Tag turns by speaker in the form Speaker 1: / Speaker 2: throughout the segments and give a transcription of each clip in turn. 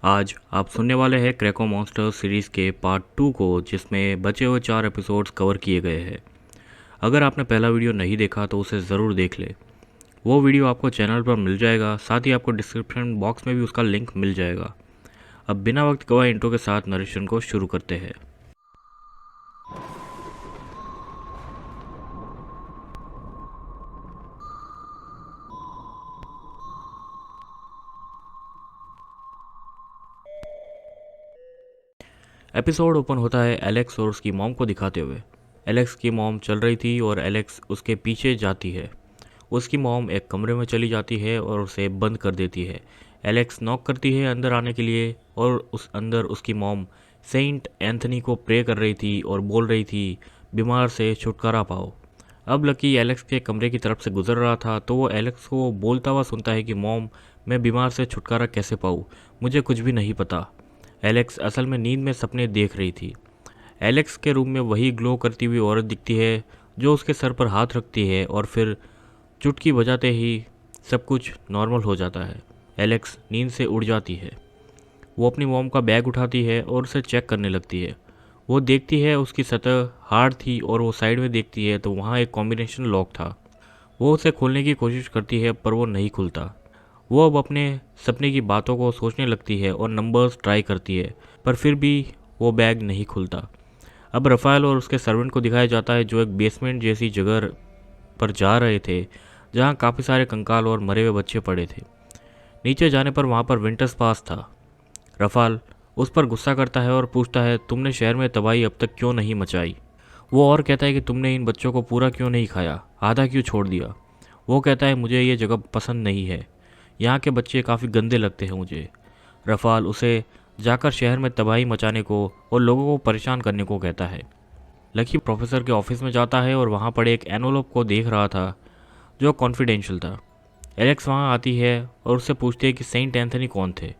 Speaker 1: आज आप सुनने वाले हैं क्रैको मॉन्स्टर सीरीज़ के पार्ट 2 को, जिसमें बचे हुए 4 एपिसोड्स कवर किए गए हैं। अगर आपने पहला वीडियो नहीं देखा तो उसे ज़रूर देख ले। वो वीडियो आपको चैनल पर मिल जाएगा, साथ ही आपको डिस्क्रिप्शन बॉक्स में भी उसका लिंक मिल जाएगा। अब बिना वक्त गवाए इंट्रो के साथ नरेशन को शुरू करते हैं। एपिसोड ओपन होता है एलेक्स और उसकी मॉम को दिखाते हुए। एलेक्स की मॉम चल रही थी और एलेक्स उसके पीछे जाती है। उसकी मॉम एक कमरे में चली जाती है और उसे बंद कर देती है। एलेक्स नॉक करती है अंदर आने के लिए और उस अंदर उसकी मॉम सेंट एंथनी को प्रे कर रही थी और बोल रही थी, बीमार से छुटकारा पाओ। अब लकी एलेक्स के कमरे की तरफ से गुजर रहा था तो वो एलेक्स को बोलता हुआ सुनता है कि मॉम, मैं बीमार से छुटकारा कैसे पाऊँ, मुझे कुछ भी नहीं पता। एलेक्स असल में नींद में सपने देख रही थी। एलेक्स के रूम में वही ग्लो करती हुई औरत दिखती है जो उसके सर पर हाथ रखती है और फिर चुटकी बजाते ही सब कुछ नॉर्मल हो जाता है। एलेक्स नींद से उड़ जाती है। वो अपनी मॉम का बैग उठाती है और उसे चेक करने लगती है। वो देखती है उसकी सतह हार्ड थी और वो साइड में देखती है तो वहाँ एक कॉम्बिनेशन लॉक था। वो उसे खोलने की कोशिश करती है पर वो नहीं खुलता। वो अब अपने सपने की बातों को सोचने लगती है और नंबर्स ट्राई करती है, पर फिर भी वो बैग नहीं खुलता। अब रफ़ाएल और उसके सर्वेंट को दिखाया जाता है जो एक बेसमेंट जैसी जगह पर जा रहे थे जहाँ काफ़ी सारे कंकाल और मरे हुए बच्चे पड़े थे। नीचे जाने पर वहाँ पर विंटर्स पास था। रफ़ाल उस पर गुस्सा करता है और पूछता है, तुमने शहर में तबाही अब तक क्यों नहीं मचाई। वो और कहता है कि तुमने इन बच्चों को पूरा क्यों नहीं खाया, आधा क्यों छोड़ दिया। वो कहता है, मुझे ये जगह पसंद नहीं है, यहाँ के बच्चे काफ़ी गंदे लगते हैं मुझे। रफ़ाल उसे जाकर शहर में तबाही मचाने को और लोगों को परेशान करने को कहता है। लकी प्रोफेसर के ऑफिस में जाता है और वहाँ पड़े एक एनवलप को देख रहा था जो कॉन्फिडेंशियल था। एलेक्स वहाँ आती है और उससे पूछती है कि सेंट एंथनी कौन थे।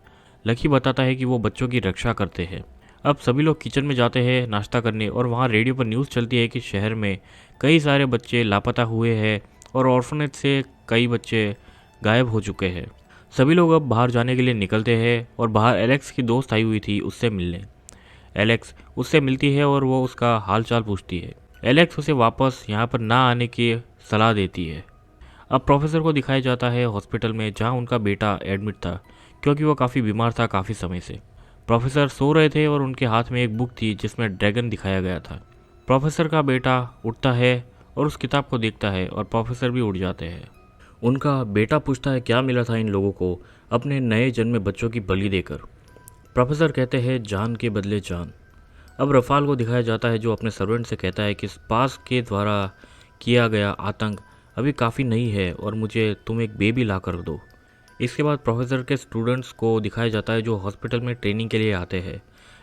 Speaker 1: लकी बताता है कि वो बच्चों की रक्षा करते हैं। अब सभी लोग किचन में जाते हैं नाश्ता करने और वहाँ रेडियो पर न्यूज़ चलती है कि शहर में कई सारे बच्चे लापता हुए हैं और ऑर्फनेज से कई बच्चे गायब हो चुके हैं। सभी लोग अब बाहर जाने के लिए निकलते हैं और बाहर एलेक्स की दोस्त आई हुई थी उससे मिलने। एलेक्स उससे मिलती है और वो उसका हाल चाल पूछती है। एलेक्स उसे वापस यहाँ पर ना आने की सलाह देती है। अब प्रोफेसर को दिखाया जाता है हॉस्पिटल में जहाँ उनका बेटा एडमिट था क्योंकि वो काफ़ी बीमार था काफ़ी समय से। प्रोफेसर सो रहे थे और उनके हाथ में एक बुक थी जिसमें ड्रैगन दिखाया गया था। प्रोफेसर का बेटा उठता है और उस किताब को देखता है और प्रोफेसर भी उठ जाते हैं। उनका बेटा पूछता है क्या मिला था इन लोगों को अपने नए जन्मे बच्चों की बलि देकर। प्रोफेसर कहते हैं जान के बदले जान। अब रफ़ाल को दिखाया जाता है जो अपने सर्वेंट से कहता है कि पास के द्वारा किया गया आतंक अभी काफ़ी नहीं है और मुझे तुम एक बेबी ला कर दो। इसके बाद प्रोफेसर के स्टूडेंट्स को दिखाया जाता है जो हॉस्पिटल में ट्रेनिंग के लिए आते हैं।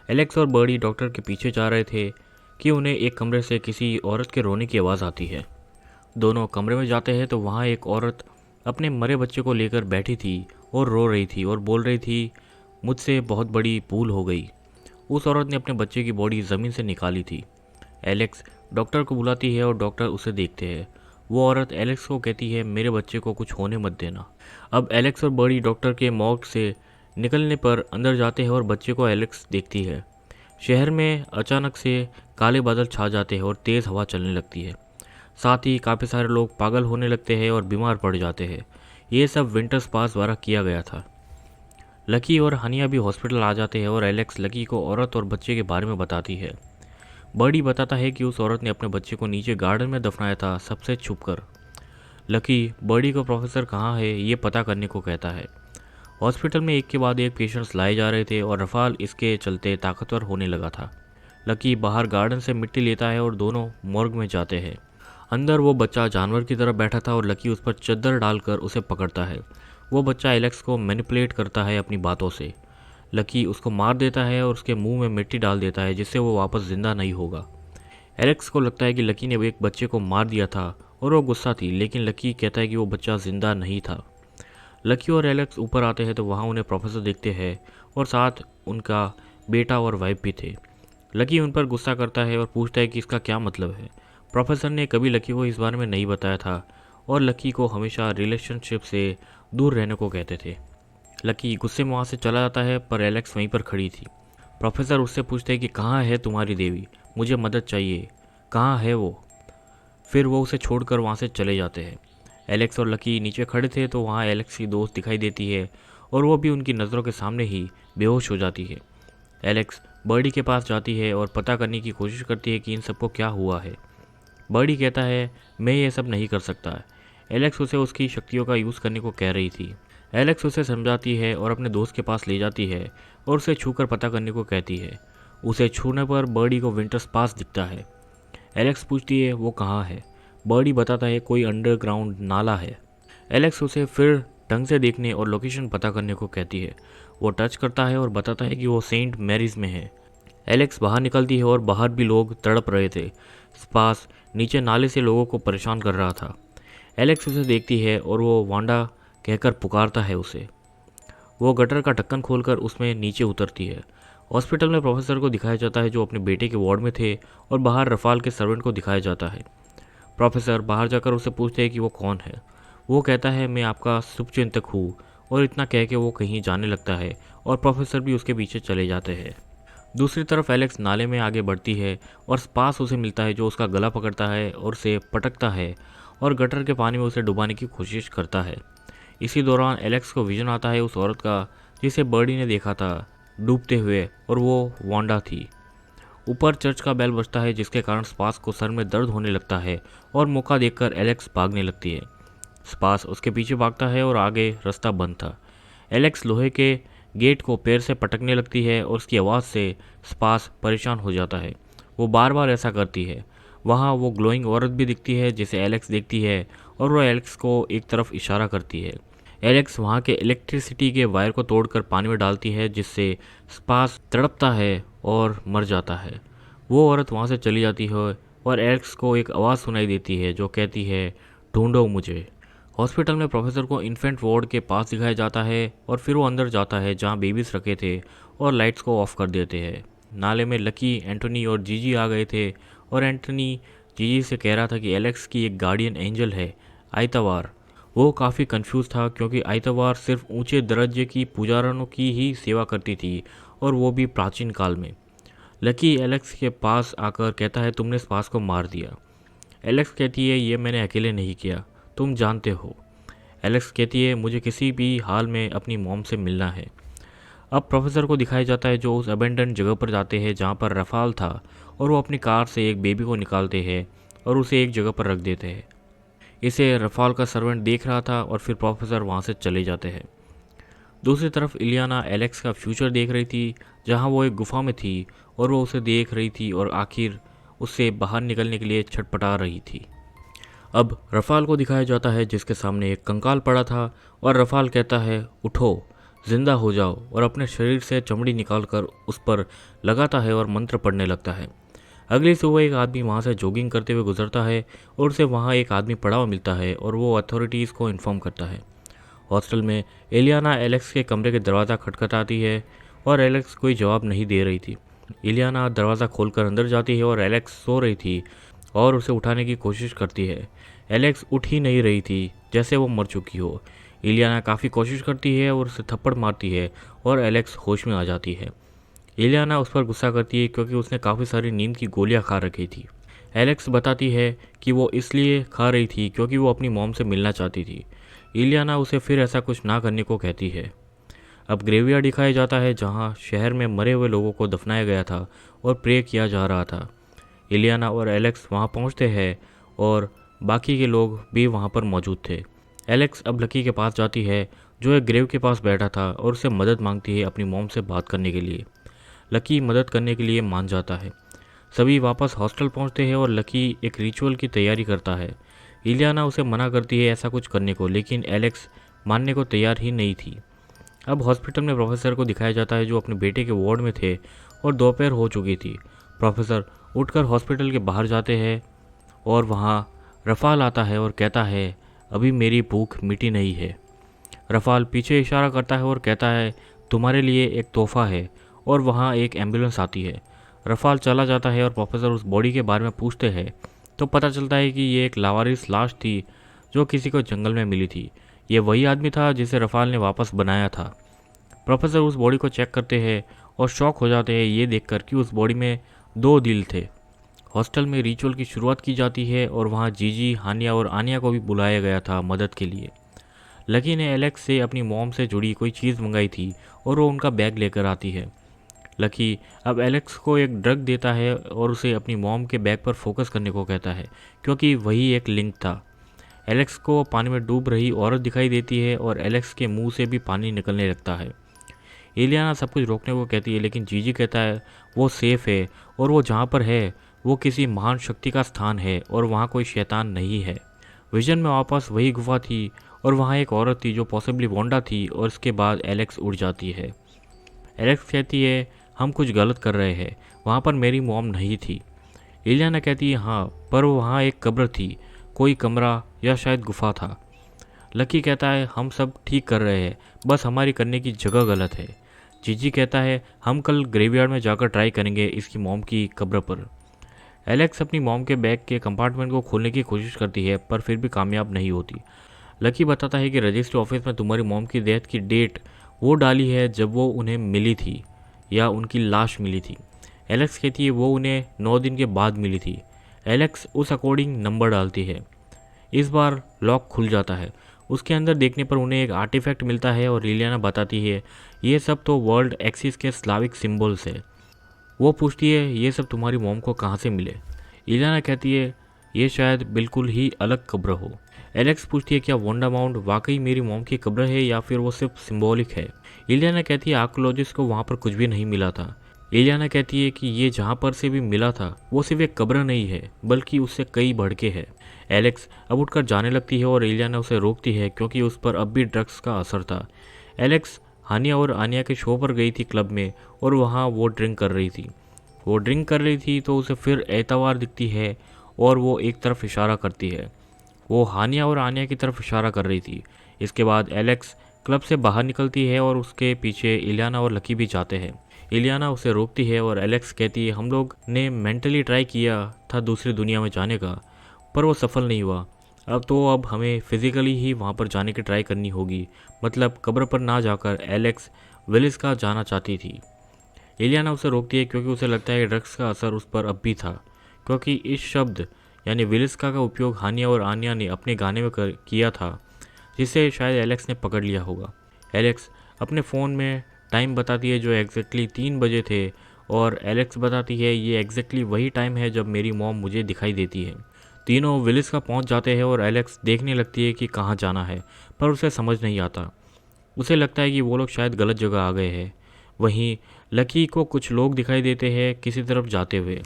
Speaker 1: एलेक्स और बर्डी डॉक्टर के पीछे जा रहे थे कि उन्हें एक कमरे से किसी औरत के रोने की आवाज़ आती है। दोनों कमरे में जाते हैं तो वहाँ एक औरत अपने मरे बच्चे को लेकर बैठी थी और रो रही थी और बोल रही थी, मुझसे बहुत बड़ी भूल हो गई। उस औरत ने अपने बच्चे की बॉडी ज़मीन से निकाली थी। एलेक्स डॉक्टर को बुलाती है और डॉक्टर उसे देखते हैं। वो औरत एलेक्स को कहती है, मेरे बच्चे को कुछ होने मत देना। अब एलेक्स और बड़ी डॉक्टर के मॉर्ग से निकलने पर अंदर जाते हैं और बच्चे को एलेक्स देखती है। शहर में अचानक से काले बादल छा जाते हैं और तेज़ हवा चलने लगती है। साथ ही काफ़ी सारे लोग पागल होने लगते हैं और बीमार पड़ जाते हैं। ये सब विंटर्स पास द्वारा किया गया था। लकी और हनिया भी हॉस्पिटल आ जाते हैं और एलेक्स लकी को औरत और बच्चे के बारे में बताती है। बर्डी बताता है कि उस औरत ने अपने बच्चे को नीचे गार्डन में दफनाया था, सबसे छुपकर। लकी बर्डी को प्रोफेसर कहाँ है ये पता करने को कहता है। हॉस्पिटल में एक के बाद एक पेशेंट्स लाए जा रहे थे और रफ़ाल इसके चलते ताकतवर होने लगा था। लकी बाहर गार्डन से मिट्टी लेता है और दोनों मॉर्ग में जाते हैं। अंदर वो बच्चा जानवर की तरह बैठा था और लकी उस पर चद्दर डालकर उसे पकड़ता है। वो बच्चा एलेक्स को मैनिपुलेट करता है अपनी बातों से। लकी उसको मार देता है और उसके मुंह में मिट्टी डाल देता है जिससे वो वापस ज़िंदा नहीं होगा। एलेक्स को लगता है कि लकी ने एक बच्चे को मार दिया था और वो गुस्सा थी, लेकिन लकी कहता है कि वो बच्चा ज़िंदा नहीं था। लकी और एलेक्स ऊपर आते हैं तो वहाँ उन्हें प्रोफेसर देखते हैं और साथ उनका बेटा और वाइफ भी थे। लकी उन पर गुस्सा करता है और पूछता है कि इसका क्या मतलब है। प्रोफेसर ने कभी लकी को इस बारे में नहीं बताया था और लकी को हमेशा रिलेशनशिप से दूर रहने को कहते थे। लकी गुस्से में वहाँ से चला जाता है, पर एलेक्स वहीं पर खड़ी थी। प्रोफेसर उससे पूछते हैं कि कहाँ है तुम्हारी देवी, मुझे मदद चाहिए, कहाँ है वो। फिर वो उसे छोड़कर वहाँ से चले जाते हैं। एलेक्स और लकी नीचे खड़े थे तो वहाँ एलेक्स की दोस्त दिखाई देती है और वो भी उनकी नज़रों के सामने ही बेहोश हो जाती है। एलेक्स बर्डी के पास जाती है और पता करने की कोशिश करती है कि इन सबको क्या हुआ है। बर्डी कहता है मैं ये सब नहीं कर सकता। एलेक्स उसे उसकी शक्तियों का यूज़ करने को कह रही थी। एलेक्स उसे समझाती है और अपने दोस्त के पास ले जाती है और उसे छूकर पता करने को कहती है। उसे छूने पर बर्डी को विंटर्स पास दिखता है। एलेक्स पूछती है वो कहाँ है। बर्डी बताता है कोई अंडरग्राउंड नाला है। एलेक्स उसे फिर ढंग से देखने और लोकेशन पता करने को कहती है। वो टच करता है और बताता है कि वो सेंट मैरीज में है। एलेक्स बाहर निकलती है और बाहर भी लोग तड़प रहे थे। स्पास नीचे नाले से लोगों को परेशान कर रहा था। एलेक्स उसे देखती है और वो वांडा कहकर पुकारता है उसे। वो गटर का ढक्कन खोलकर उसमें नीचे उतरती है। हॉस्पिटल में प्रोफेसर को दिखाया जाता है जो अपने बेटे के वार्ड में थे और बाहर रफाल के सर्वेंट को दिखाया जाता है। प्रोफेसर बाहर जाकर उसे पूछते हैं कि वो कौन है। वो कहता है मैं आपका शुभचिंतक हूँ और इतना कह के वो कहीं जाने लगता है और प्रोफेसर भी उसके पीछे चले जाते हैं। दूसरी तरफ एलेक्स नाले में आगे बढ़ती है और स्पास उसे मिलता है जो उसका गला पकड़ता है और उसे पटकता है और गटर के पानी में उसे डुबाने की कोशिश करता है। इसी दौरान एलेक्स को विजन आता है उस औरत का जिसे बर्डी ने देखा था डूबते हुए, और वो वांडा थी। ऊपर चर्च का बेल बजता है जिसके कारण स्पास को सर में दर्द होने लगता है और मौका देखकर एलेक्स भागने लगती है। स्पास उसके पीछे भागता है और आगे रास्ता बंद था। एलेक्स लोहे के गेट को पैर से पटकने लगती है और उसकी आवाज़ से स्पास परेशान हो जाता है। वो बार बार ऐसा करती है। वहाँ वो ग्लोइंग औरत भी दिखती है जिसे एलेक्स देखती है और वो एलेक्स को एक तरफ इशारा करती है। एलेक्स वहाँ के इलेक्ट्रिसिटी के वायर को तोड़कर पानी में डालती है जिससे स्पास तड़पता है और मर जाता है। वो औरत वहाँ से चली जाती है और एलेक्स को एक आवाज़ सुनाई देती है जो कहती है ढूंढो मुझे। हॉस्पिटल में प्रोफेसर को इन्फेंट वार्ड के पास दिखाया जाता है और फिर वो अंदर जाता है जहाँ बेबीज रखे थे और लाइट्स को ऑफ कर देते हैं। नाले में लकी, एंटोनी और जीजी आ गए थे और एंटोनी जीजी से कह रहा था कि एलेक्स की एक गार्डियन एंजल है आइतवार। वो काफ़ी कंफ्यूज था क्योंकि आइतवार सिर्फ ऊंचे दर्जे की पुजारनों की ही सेवा करती थी और वो भी प्राचीन काल में। लकी एलेक्स के पास आकर कहता है तुमने स्पास को मार दिया। एलेक्स कहती है ये मैंने अकेले नहीं किया, तुम जानते हो। एलेक्स कहती है मुझे किसी भी हाल में अपनी मॉम से मिलना है। अब प्रोफेसर को दिखाया जाता है जो उस अबेंडन जगह पर जाते हैं जहाँ पर रफाल था और वो अपनी कार से एक बेबी को निकालते हैं और उसे एक जगह पर रख देते हैं। इसे रफाल का सर्वेंट देख रहा था और फिर प्रोफेसर वहाँ से चले जाते हैं। दूसरी तरफ इलियाना एलेक्स का फ्यूचर देख रही थी जहाँ वो एक गुफा में थी और वो उसे देख रही थी और आखिर उससे बाहर निकलने के लिए छटपटा रही थी। अब रफाल को दिखाया जाता है जिसके सामने एक कंकाल पड़ा था और रफाल कहता है उठो, जिंदा हो जाओ, और अपने शरीर से चमड़ी निकालकर उस पर लगाता है और मंत्र पढ़ने लगता है। अगली सुबह एक आदमी वहाँ से जॉगिंग करते हुए गुजरता है और उसे वहाँ एक आदमी पड़ा हुआ मिलता है और वो अथॉरिटीज़ को इन्फॉर्म करता है। हॉस्टल में इलियाना एलेक्स के कमरे के दरवाज़ा खटखटाती है और एलेक्स कोई जवाब नहीं दे रही थी। इलियाना दरवाज़ा खोलकर अंदर जाती है और एलेक्स सो रही थी और उसे उठाने की कोशिश करती है। एलेक्स उठ ही नहीं रही थी, जैसे वो मर चुकी हो। इलियाना काफ़ी कोशिश करती है और उसे थप्पड़ मारती है और एलेक्स होश में आ जाती है। इलियाना उस पर गुस्सा करती है क्योंकि उसने काफ़ी सारी नींद की गोलियां खा रखी थी। एलेक्स बताती है कि वो इसलिए खा रही थी क्योंकि वो अपनी मॉम से मिलना चाहती थी। इलियाना उसे फिर ऐसा कुछ ना करने को कहती है। अब ग्रेवयार्ड दिखाया जाता है जहाँ शहर में मरे हुए लोगों को दफनाया गया था और प्रे किया जा रहा था। इलियाना और एलेक्स वहाँ पहुँचते हैं और बाकी के लोग भी वहाँ पर मौजूद थे। एलेक्स अब लकी के पास जाती है जो एक ग्रेव के पास बैठा था और उससे मदद मांगती है अपनी मॉम से बात करने के लिए। लकी मदद करने के लिए मान जाता है। सभी वापस हॉस्टल पहुँचते हैं और लकी एक रिचुअल की तैयारी करता है। इलियाना उसे मना करती है ऐसा कुछ करने को, लेकिन एलेक्स मानने को तैयार ही नहीं थी। अब हॉस्पिटल में प्रोफेसर को दिखाया जाता है जो अपने बेटे के वार्ड में थे और दोपहर हो चुकी थी। प्रोफेसर उठकर हॉस्पिटल के बाहर जाते हैं और वहाँ रफाल आता है और कहता है अभी मेरी भूख मिटी नहीं है। रफाल पीछे इशारा करता है और कहता है तुम्हारे लिए एक तोहफा है, और वहाँ एक एम्बुलेंस आती है। रफाल चला जाता है और प्रोफेसर उस बॉडी के बारे में पूछते हैं तो पता चलता है कि ये एक लावारिस लाश थी जो किसी को जंगल में मिली थी। ये वही आदमी था जिसे रफाल ने वापस बनाया था। प्रोफेसर उस बॉडी को चेक करते हैं और शॉक हो जाते हैं ये देखकर कि उस बॉडी में 2 दिल थे। हॉस्टल में रिचुअल की शुरुआत की जाती है और वहाँ जीजी, हानिया और आनिया को भी बुलाया गया था मदद के लिए। लकी ने एलेक्स से अपनी मॉम से जुड़ी कोई चीज़ मंगाई थी और वो उनका बैग लेकर आती है। लकी अब एलेक्स को एक ड्रग देता है और उसे अपनी मॉम के बैग पर फोकस करने को कहता है क्योंकि वही एक लिंक था। एलेक्स को पानी में डूब रही औरत दिखाई देती है और एलेक्स के मुंह से भी पानी निकलने लगता है। इलियाना सब कुछ रोकने को कहती है लेकिन जीजी कहता है वो सेफ है और वो जहाँ पर है वो किसी महान शक्ति का स्थान है और वहाँ कोई शैतान नहीं है। विजन में वापस वही गुफा थी और वहाँ एक औरत थी जो पॉसिबली वांडा थी और इसके बाद एलेक्स उड़ जाती है। एलेक्स कहती है हम कुछ गलत कर रहे हैं, वहाँ पर मेरी मॉम नहीं थी। इलियाना कहती है हाँ, पर वहाँ एक कब्र थी, कोई कमरा या शायद गुफा था। लकी कहता है हम सब ठीक कर रहे हैं, बस हमारी करने की जगह गलत है। जीजी कहता है हम कल ग्रेवयार्ड में जाकर ट्राई करेंगे इसकी मॉम की कब्र पर। एलेक्स अपनी मॉम के बैग के कंपार्टमेंट को खोलने की कोशिश करती है पर फिर भी कामयाब नहीं होती। लकी बताता है कि रजिस्ट्री ऑफिस में तुम्हारी मॉम की डेथ की डेट वो डाली है जब वो उन्हें मिली थी या उनकी लाश मिली थी। एलेक्स कहती है वो उन्हें 9 दिन के बाद मिली थी। एलेक्स उस अकॉर्डिंग नंबर डालती है। इस बार लॉक खुल जाता है। उसके अंदर देखने पर उन्हें एक आर्टिफैक्ट मिलता है और इलियाना बताती है ये सब तो वर्ल्ड एक्सिस के स्लाविक सिंबल्स है। वो पूछती है ये सब तुम्हारी मॉम को कहाँ से मिले। इलियाना कहती है ये शायद बिल्कुल ही अलग कब्र हो। एलेक्स पूछती है क्या वांडा माउंट वाकई मेरी मॉम की कब्र है या फिर वो सिर्फ सिंबॉलिक है। इलियाना कहती है आर्कोलॉजिस्ट को वहाँ पर कुछ भी नहीं मिला था। इलियाना कहती है कि ये जहाँ पर से भी मिला था वो सिर्फ एक कब्र नहीं है बल्कि उससे कई बढ़ के है। एलेक्स अब उठकर जाने लगती है और इलियाना उसे रोकती है क्योंकि उस पर अब भी ड्रग्स का असर था। एलेक्स हानिया और आनिया के शो पर गई थी क्लब में और वहाँ वो ड्रिंक कर रही थी तो उसे फिर एतवार दिखती है और वो एक तरफ इशारा करती है। वो हानिया और आनिया की तरफ इशारा कर रही थी। इसके बाद एलेक्स क्लब से बाहर निकलती है और उसके पीछे इलियाना और लकी भी जाते हैं। इलियाना उसे रोकती है और एलेक्स कहती है हम लोग ने मेंटली ट्राई किया था दूसरी दुनिया में जाने का पर वो सफल नहीं हुआ। अब हमें फिजिकली ही वहाँ पर जाने की ट्राई करनी होगी, मतलब कब्र पर ना जाकर। एलेक्स विलिस का जाना चाहती थी। इलियाना उसे रोकती है क्योंकि उसे लगता है ड्रग्स का असर उस पर अब भी था क्योंकि इस शब्द यानी विलिस्का का उपयोग हानिया और आनिया ने अपने गाने में किया था जिसे शायद एलेक्स ने पकड़ लिया होगा। एलेक्स अपने फ़ोन में टाइम बताती है जो एग्जैक्टली 3 बजे थे और एलेक्स बताती है ये एग्जैक्टली वही टाइम है जब मेरी मॉम मुझे दिखाई देती है। तीनों विलिस का पहुंच जाते हैं और एलेक्स देखने लगती है कि कहाँ जाना है पर उसे समझ नहीं आता। उसे लगता है कि वो लोग शायद गलत जगह आ गए हैं। वहीं लकी को कुछ लोग दिखाई देते हैं किसी तरफ जाते हुए।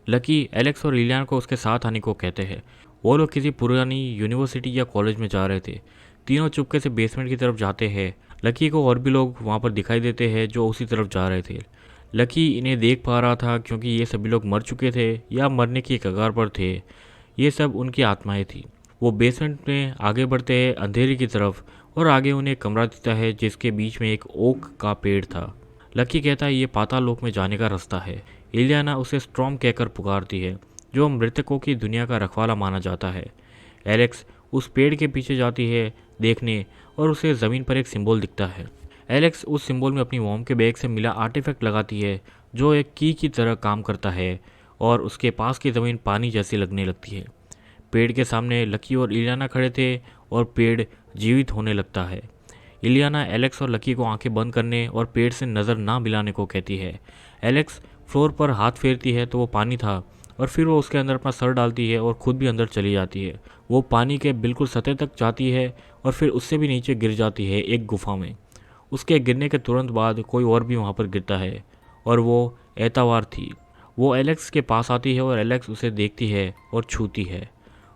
Speaker 1: लकी एलेक्स और इलियाना को उसके साथ आने को कहते हैं। वो लोग किसी पुरानी यूनिवर्सिटी या कॉलेज में जा रहे थे। तीनों चुपके से बेसमेंट की तरफ जाते हैं। लकी को और भी लोग वहाँ पर दिखाई देते हैं जो उसी तरफ जा रहे थे। लकी इन्हें देख पा रहा था क्योंकि ये सभी लोग मर चुके थे या मरने की कगार पर थे। ये सब उनकी आत्माएं थी। वो बेसमेंट में आगे बढ़ते हैं अंधेरे की तरफ और आगे उन्हें कमरा दिखता है जिसके बीच में एक ओक का पेड़ था। लकी कहता है ये पाताल लोक में जाने का रास्ता है। इलियाना उसे स्ट्रॉम कहकर पुकारती है जो मृतकों की दुनिया का रखवाला माना जाता है। एलेक्स उस पेड़ के पीछे जाती है देखने और उसे ज़मीन पर एक सिंबल दिखता है। एलेक्स उस सिंबल में अपनी मॉम के बैग से मिला आर्टिफैक्ट लगाती है जो एक की तरह काम करता है और उसके पास की ज़मीन पानी जैसी लगने लगती है। पेड़ के सामने लकी और इलियाना खड़े थे और पेड़ जीवित होने लगता है। इलियाना एलेक्स और लकी को आंखें बंद करने और पेड़ से नज़र ना मिलाने को कहती है। एलेक्स फ्लोर पर हाथ फेरती है तो वो पानी था और फिर वो उसके अंदर अपना सर डालती है और खुद भी अंदर चली जाती है। वो पानी के बिल्कुल सतह तक जाती है और फिर उससे भी नीचे गिर जाती है एक गुफा में। उसके गिरने के तुरंत बाद कोई और भी वहाँ पर गिरता है और वो एतवार थी। वो एलेक्स के पास आती है और एलेक्स उसे देखती है और छूती है।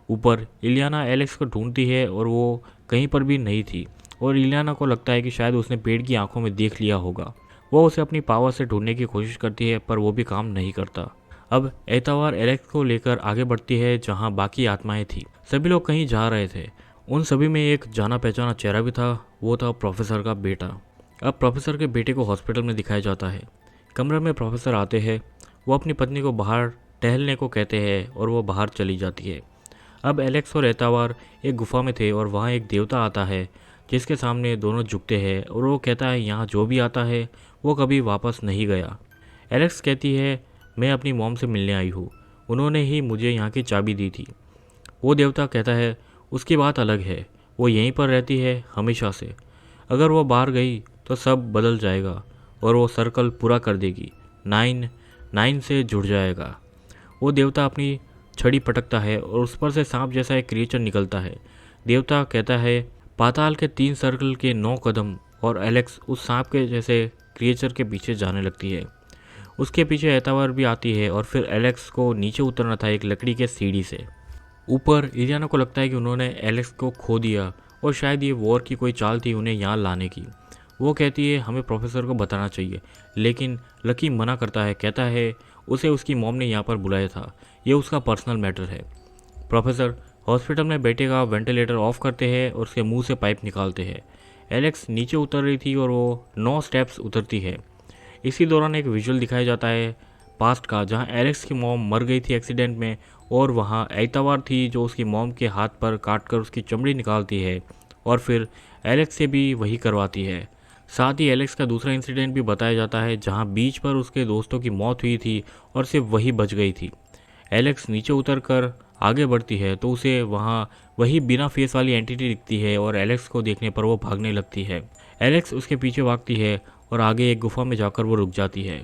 Speaker 1: ऊपर इलियाना एलेक्स को ढूंढती है और वो कहीं पर भी नहीं थी और इलियाना को लगता है कि शायद उसने पेड़ की आंखों में देख लिया होगा। वो उसे अपनी पावर से ढूंढने की कोशिश करती है पर वो भी काम नहीं करता। अब एतवार एलेक्स को लेकर आगे बढ़ती है जहां बाकी आत्माएं थी। सभी लोग कहीं जा रहे थे। उन सभी में एक जाना पहचाना चेहरा भी था, वो था प्रोफेसर का बेटा। अब प्रोफेसर के बेटे को हॉस्पिटल में दिखाया जाता है। कमरे में प्रोफेसर आते हैं। वो अपनी पत्नी को बाहर टहलने को कहते हैं और वो बाहर चली जाती है। अब एलेक्स और एतवार एक गुफा में थे और वहाँ एक देवता आता है जिसके सामने दोनों झुकते हैं और वो कहता है यहाँ जो भी आता है वो कभी वापस नहीं गया। एलेक्स कहती है मैं अपनी मॉम से मिलने आई हूँ, उन्होंने ही मुझे यहाँ की चाबी दी थी। वो देवता कहता है उसकी बात अलग है, वो यहीं पर रहती है हमेशा से। अगर वो बाहर गई तो सब बदल जाएगा और वो सर्कल पूरा कर देगी, 9 से जुड़ जाएगा। वो देवता अपनी छड़ी पटकता है और उस पर से सांप जैसा एक क्रिएचर निकलता है। देवता कहता है पाताल के 3 सर्कल के 9 कदम, और एलेक्स उस सांप के जैसे क्रिएचर के पीछे जाने लगती है। उसके पीछे एतावर भी आती है और फिर एलेक्स को नीचे उतरना था एक लकड़ी के सीढ़ी से। ऊपर इलियाना को लगता है कि उन्होंने एलेक्स को खो दिया और शायद ये वॉर की कोई चाल थी उन्हें यहाँ लाने की। वो कहती है हमें प्रोफेसर को बताना चाहिए, लेकिन लकी मना करता है, कहता है उसे उसकी मॉम ने यहाँ पर बुलाया था, ये उसका पर्सनल मैटर है। प्रोफेसर हॉस्पिटल में बेटे का वेंटिलेटर ऑफ करते हैं और उसके मुंह से पाइप निकालते हैं। एलेक्स नीचे उतर रही थी और वो 9 स्टेप्स उतरती है। इसी दौरान एक विजुअल दिखाया जाता है पास्ट का, जहाँ एलेक्स की मॉम मर गई थी एक्सीडेंट में और वहाँ एतवार थी जो उसकी मॉम के हाथ पर काटकर उसकी चमड़ी निकालती है और फिर एलेक्स से भी वही करवाती है। साथ ही एलेक्स का दूसरा इंसिडेंट भी बताया जाता है जहाँ बीच पर उसके दोस्तों की मौत हुई थी और सिर्फ वही बच गई थी। एलेक्स नीचे उतरकर आगे बढ़ती है तो उसे वहाँ वही बिना फेस वाली एंटिटी दिखती है और एलेक्स को देखने पर वो भागने लगती है। एलेक्स उसके पीछे भागती है और आगे एक गुफा में जाकर वो रुक जाती है।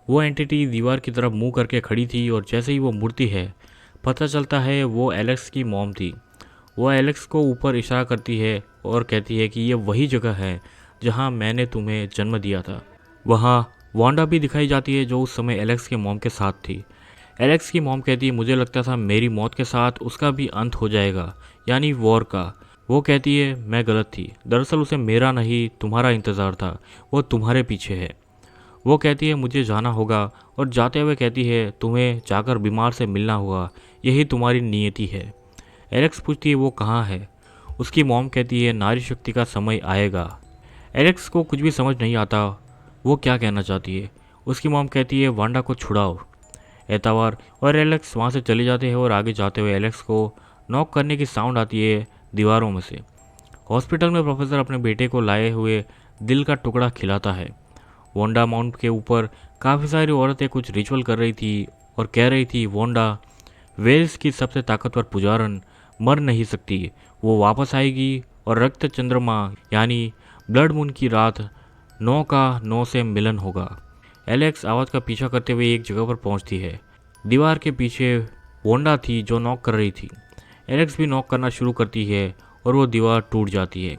Speaker 1: वो एंटिटी दीवार की तरफ मुंह करके खड़ी थी और जैसे ही वो मुड़ती है पता चलता है वो एलेक्स की मॉम थी। वो एलेक्स को ऊपर इशारा करती है और कहती है कि ये वही जगह है जहाँ मैंने तुम्हें जन्म दिया था। वहाँ वांडा भी दिखाई जाती है जो उस समय एलेक्स के मॉम के साथ थी। एलेक्स की मॉम कहती है मुझे लगता था मेरी मौत के साथ उसका भी अंत हो जाएगा, यानी वॉर का। वो कहती है मैं गलत थी, दरअसल उसे मेरा नहीं तुम्हारा इंतज़ार था, वो तुम्हारे पीछे है। वो कहती है मुझे जाना होगा और जाते हुए कहती है तुम्हें जाकर बीमार से मिलना होगा, यही तुम्हारी नियति है। एलेक्स पूछती है वो कहाँ है। उसकी मॉम कहती है नारी शक्ति का समय आएगा। एलेक्स को कुछ भी समझ नहीं आता वो क्या कहना चाहती है। उसकी मॉम कहती है वांडा को छुड़ाओ। एतवार और एलेक्स वहाँ से चले जाते हैं और आगे जाते हुए एलेक्स को नॉक करने की साउंड आती है दीवारों में से। हॉस्पिटल में प्रोफेसर अपने बेटे को लाए हुए दिल का टुकड़ा खिलाता है। वांडा माउंट के ऊपर काफ़ी सारी औरतें कुछ रिचुअल कर रही थी और कह रही थी वांडा वेल्स की सबसे ताकतवर पुजारन मर नहीं सकती, वो वापस आएगी और रक्त चंद्रमा यानी ब्लड मून की रात 9 का 9 से मिलन होगा। एलेक्स आवाज़ का पीछा करते हुए एक जगह पर पहुंचती है। दीवार के पीछे वांडा थी जो नॉक कर रही थी। एलेक्स भी नॉक करना शुरू करती है और वो दीवार टूट जाती है।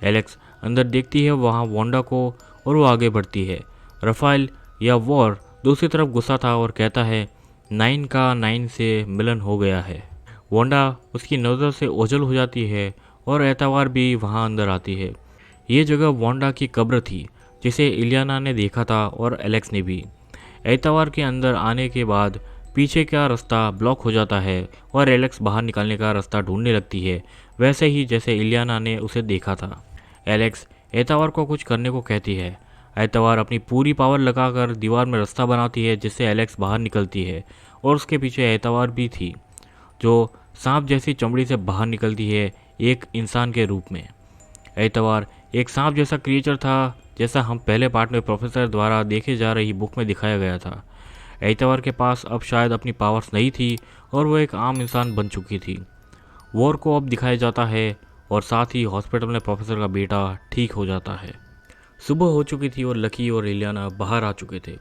Speaker 1: एलेक्स अंदर देखती है वहाँ वांडा को और वो आगे बढ़ती है। रफाइल या वॉर दूसरी तरफ गुस्सा था और कहता है 9 का 9 से मिलन हो गया है। वांडा उसकी नज़र से ओझल हो जाती है और एतवार भी वहाँ अंदर आती है। ये जगह वांडा की कब्र थी जिसे इलियाना ने देखा था और एलेक्स ने भी। एतवार के अंदर आने के बाद पीछे का रास्ता ब्लॉक हो जाता है और एलेक्स बाहर निकलने का रास्ता ढूंढने लगती है, वैसे ही जैसे इलियाना ने उसे देखा था। एलेक्स एतवार को कुछ करने को कहती है। एतवार अपनी पूरी पावर लगाकर दीवार में रास्ता बनाती है जिससे एलेक्स बाहर निकलती है और उसके पीछे एतवार भी थी जो सांप जैसी चमड़ी से बाहर निकलती है एक इंसान के रूप में। एतवार एक सांप जैसा क्रिएचर था जैसा हम पहले पार्ट में प्रोफेसर द्वारा देखे जा रही बुक में दिखाया गया था। एतवार के पास अब शायद अपनी पावर्स नहीं थी और वो एक आम इंसान बन चुकी थी। वॉर को अब दिखाया जाता है और साथ ही हॉस्पिटल में प्रोफेसर का बेटा ठीक हो जाता है। सुबह हो चुकी थी और लकी और इलियाना बाहर आ चुके थे।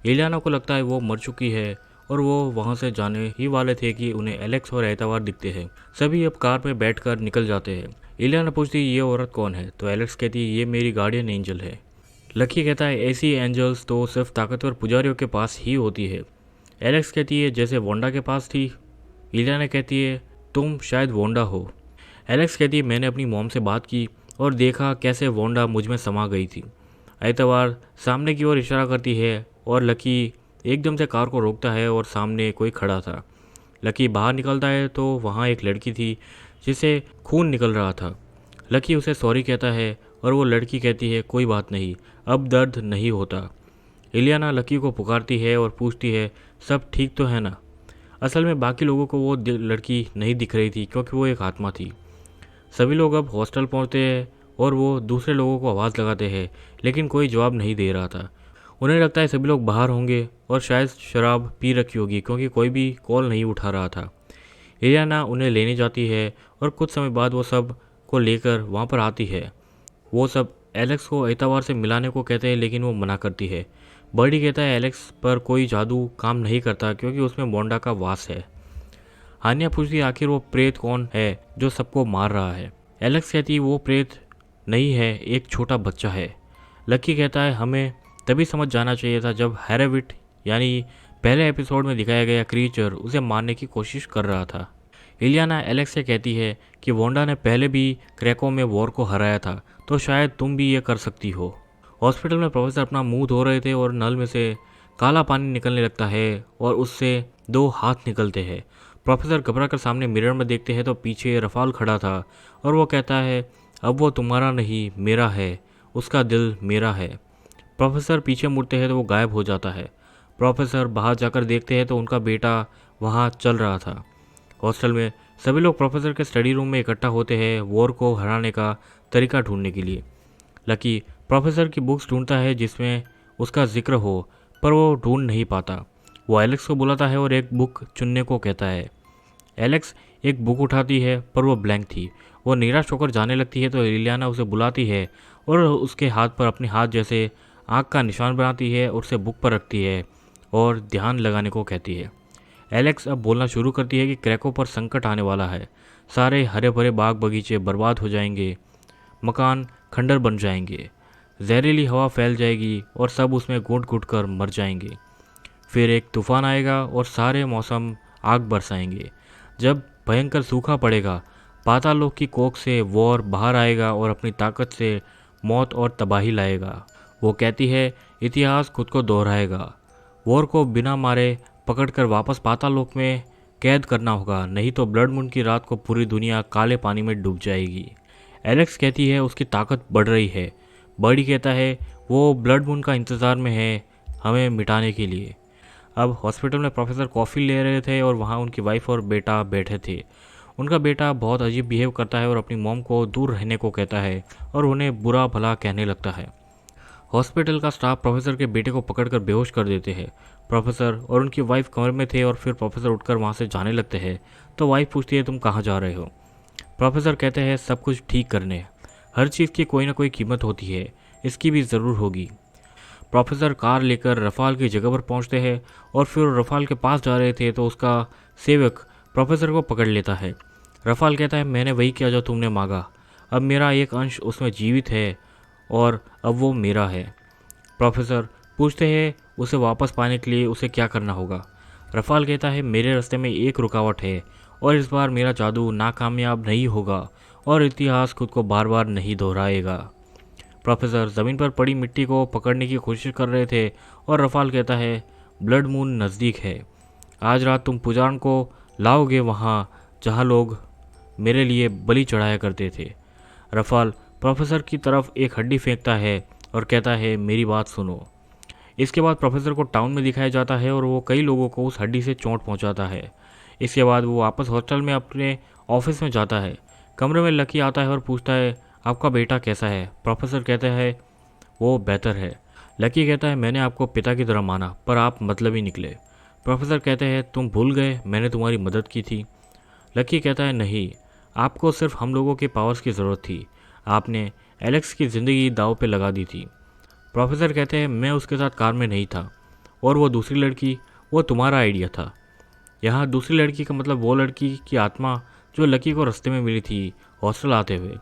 Speaker 1: इलियाना को लगता है वो मर चुकी है और वो वहाँ से जाने ही वाले थे कि उन्हें एलेक्स और एतवार दिखते हैं। सभी अब कार में बैठकर निकल जाते हैं। इलियाना पूछती है ये औरत कौन है, तो एलेक्स कहती है ये मेरी गार्डियन एंजल है। लकी कहता है ऐसी एंजल्स तो सिर्फ ताकतवर पुजारियों के पास ही होती है। एलेक्स कहती है जैसे वांडा के पास थी। इलियाना कहती है तुम शायद वांडा हो। एलेक्स कहती है मैंने अपनी मॉम से बात की और देखा कैसे वांडा मुझ में समा गई थी। एतवार सामने की ओर इशारा करती है और लकी एकदम से कार को रोकता है और सामने कोई खड़ा था। लकी बाहर निकलता है तो वहाँ एक लड़की थी जिसे खून निकल रहा था। लकी उसे सॉरी कहता है और वो लड़की कहती है कोई बात नहीं, अब दर्द नहीं होता। इलियाना लकी को पुकारती है और पूछती है सब ठीक तो है ना। असल में बाकी लोगों को वो लड़की नहीं दिख रही थी क्योंकि वो एक आत्मा थी। सभी लोग अब हॉस्टल पहुँचते हैं और वो दूसरे लोगों को आवाज़ लगाते हैं, लेकिन कोई जवाब नहीं दे रहा था। उन्हें लगता है सभी लोग बाहर होंगे और शायद शराब पी रखी होगी, क्योंकि कोई भी कॉल नहीं उठा रहा था। इलियाना उन्हें लेने जाती है और कुछ समय बाद वो सब को लेकर वहाँ पर आती है। वो सब एलेक्स को एतवार से मिलाने को कहते हैं, लेकिन वो मना करती है। बर्डी कहता है एलेक्स पर कोई जादू काम नहीं करता, क्योंकि उसमें मोंडा का वास है। हानिया पूछती है आखिर वो प्रेत कौन है जो सबको मार रहा है। एलेक्स कहती है वो प्रेत नहीं है, एक छोटा बच्चा है। लकी कहता है हमें तभी समझ जाना चाहिए था जब हैरेविट यानी पहले एपिसोड में दिखाया गया क्रीचर उसे मारने की कोशिश कर रहा था। इलियाना एलेक्स से कहती है कि वोंडा ने पहले भी क्रैको में वॉर को हराया था, तो शायद तुम भी ये कर सकती हो। हॉस्पिटल में प्रोफेसर अपना मुंह धो रहे थे और नल में से काला पानी निकलने लगता है और उससे 2 हाथ निकलते हैं। प्रोफेसर घबरा कर सामने मिरर में देखते हैं तो पीछे रफाल खड़ा था और वो कहता है अब वो तुम्हारा नहीं मेरा है, उसका दिल मेरा है। प्रोफेसर पीछे मुड़ते हैं तो वो गायब हो जाता है। प्रोफेसर बाहर जाकर देखते हैं तो उनका बेटा वहाँ चल रहा था। हॉस्टल में सभी लोग प्रोफेसर के स्टडी रूम में इकट्ठा होते हैं वॉर को हराने का तरीका ढूंढने के लिए। लकी प्रोफेसर की बुक्स ढूंढता है जिसमें उसका जिक्र हो, पर वो ढूंढ नहीं पाता। वो एलेक्स को बुलाता है और एक बुक चुनने को कहता है। एलेक्स एक बुक उठाती है पर वो ब्लैंक थी। वो निराश होकर जाने लगती है तो इलियाना उसे बुलाती है और उसके हाथ पर अपने हाथ जैसे आँख का निशान बनाती है और उसे बुक पर रखती है और ध्यान लगाने को कहती है। एलेक्स अब बोलना शुरू करती है कि क्रैको पर संकट आने वाला है। सारे हरे भरे बाग बगीचे बर्बाद हो जाएंगे, मकान खंडर बन जाएंगे, जहरीली हवा फैल जाएगी और सब उसमें घुट घुट कर मर जाएंगे। फिर एक तूफान आएगा और सारे मौसम आग बरसाएंगे। जब भयंकर सूखा पड़ेगा, पाताल लोक की कोख से वॉर बाहर आएगा और अपनी ताकत से मौत और तबाही लाएगा। वो कहती है इतिहास खुद को दोहराएगा। वॉर को बिना मारे पकड़कर वापस पाताल लोक में कैद करना होगा, नहीं तो ब्लड मून की रात को पूरी दुनिया काले पानी में डूब जाएगी। एलेक्स कहती है उसकी ताकत बढ़ रही है। बर्डी कहता है वो ब्लड मून का इंतज़ार में है हमें मिटाने के लिए। अब हॉस्पिटल में प्रोफेसर कॉफ़ी ले रहे थे और वहाँ उनकी वाइफ और बेटा बैठे थे। उनका बेटा बहुत अजीब बिहेव करता है और अपनी मॉम को दूर रहने को कहता है और उन्हें बुरा भला कहने लगता है। हॉस्पिटल का स्टाफ प्रोफेसर के बेटे को पकड़कर बेहोश कर देते हैं। प्रोफेसर और उनकी वाइफ कमरे में थे और फिर प्रोफेसर उठकर वहाँ से जाने लगते हैं तो वाइफ पूछती है तुम कहाँ जा रहे हो। प्रोफेसर कहते हैं सब कुछ ठीक करने, हर चीज़ की कोई ना कोई कीमत होती है, इसकी भी ज़रूर होगी। प्रोफेसर कार लेकर रफाल की जगह पर पहुंचते हैं और फिर रफाल के पास जा रहे थे तो उसका सेवक प्रोफेसर को पकड़ लेता है। रफाल कहता है मैंने वही किया जो तुमने मांगा, अब मेरा एक अंश उसमें जीवित है और अब वो मेरा है। प्रोफेसर पूछते हैं उसे वापस पाने के लिए उसे क्या करना होगा। रफाल कहता है मेरे रास्ते में एक रुकावट है और इस बार मेरा जादू नाकामयाब नहीं होगा और इतिहास खुद को बार बार नहीं दोहराएगा। प्रोफेसर ज़मीन पर पड़ी मिट्टी को पकड़ने की कोशिश कर रहे थे और रफाल कहता है ब्लड मून नज़दीक है, आज रात तुम पुजारण को लाओगे वहाँ जहाँ लोग मेरे लिए बलि चढ़ाया करते थे। रफाल प्रोफेसर की तरफ एक हड्डी फेंकता है और कहता है मेरी बात सुनो। इसके बाद प्रोफेसर को टाउन में दिखाया जाता है और वो कई लोगों को उस हड्डी से चोट पहुंचाता है। इसके बाद वो वापस हॉस्टल में अपने ऑफिस में जाता है। कमरे में लकी आता है और पूछता है आपका बेटा कैसा है। प्रोफेसर कहता है वो बेहतर है। लकी कहता है मैंने आपको पिता की तरह माना पर आप मतलब ही निकले। प्रोफेसर कहते हैं तुम भूल गए मैंने तुम्हारी मदद की थी। लकी कहता है नहीं, आपको सिर्फ हम लोगों के पावर्स की ज़रूरत थी, आपने एलेक्स की ज़िंदगी दाव पे लगा दी थी। प्रोफेसर कहते हैं मैं उसके साथ कार में नहीं था और वो दूसरी लड़की वो तुम्हारा आइडिया था। यहाँ दूसरी लड़की का मतलब वो लड़की की आत्मा जो लकी को रास्ते में मिली थी हॉस्टल आते हुए।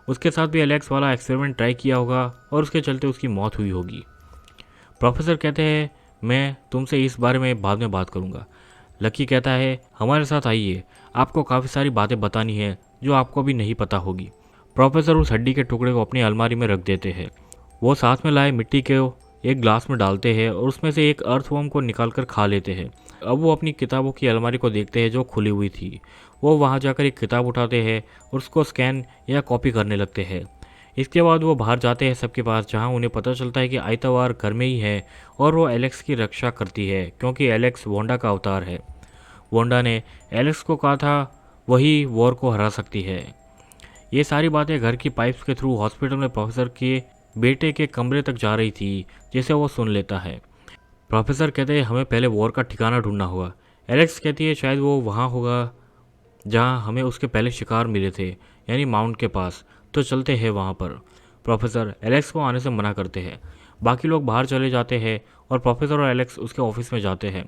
Speaker 1: उसके साथ भी एलेक्स वाला एक्सपेरिमेंट ट्राई किया होगा और उसके चलते उसकी मौत हुई होगी। प्रोफेसर कहते हैं मैं तुमसे इस बारे में बाद में बात करूँगा। लकी कहता है हमारे साथ आइए, आपको काफ़ी सारी बातें बतानी है जो आपको भी नहीं पता होगी। प्रोफेसर उस हड्डी के टुकड़े को अपनी अलमारी में रख देते हैं। वो साथ में लाए मिट्टी के एक ग्लास में डालते हैं और उसमें से एक अर्थवर्म को निकालकर खा लेते हैं। अब वो अपनी किताबों की अलमारी को देखते हैं जो खुली हुई थी। वो वहाँ जाकर एक किताब उठाते हैं और उसको स्कैन या कॉपी करने लगते हैं। इसके बाद वो बाहर जाते हैं सबके पास, जहाँ उन्हें पता चलता है कि आइतवार घर में ही है और वो एलेक्स की रक्षा करती है क्योंकि एलेक्स वोंडा का अवतार है। वोंडा ने एलेक्स को कहा था वही वॉर को हरा सकती है। ये सारी बातें घर की पाइप्स के थ्रू हॉस्पिटल में प्रोफेसर के बेटे के कमरे तक जा रही थी, जिसे वो सुन लेता है। प्रोफेसर कहते हैं हमें पहले वॉर का ठिकाना ढूंढना होगा। एलेक्स कहती है शायद वो वहाँ होगा जहाँ हमें उसके पहले शिकार मिले थे, यानी माउंट के पास, तो चलते हैं वहाँ पर। प्रोफेसर एलेक्स को आने से मना करते हैं। बाकी लोग बाहर चले जाते हैं और प्रोफेसर और एलेक्स उसके ऑफिस में जाते हैं।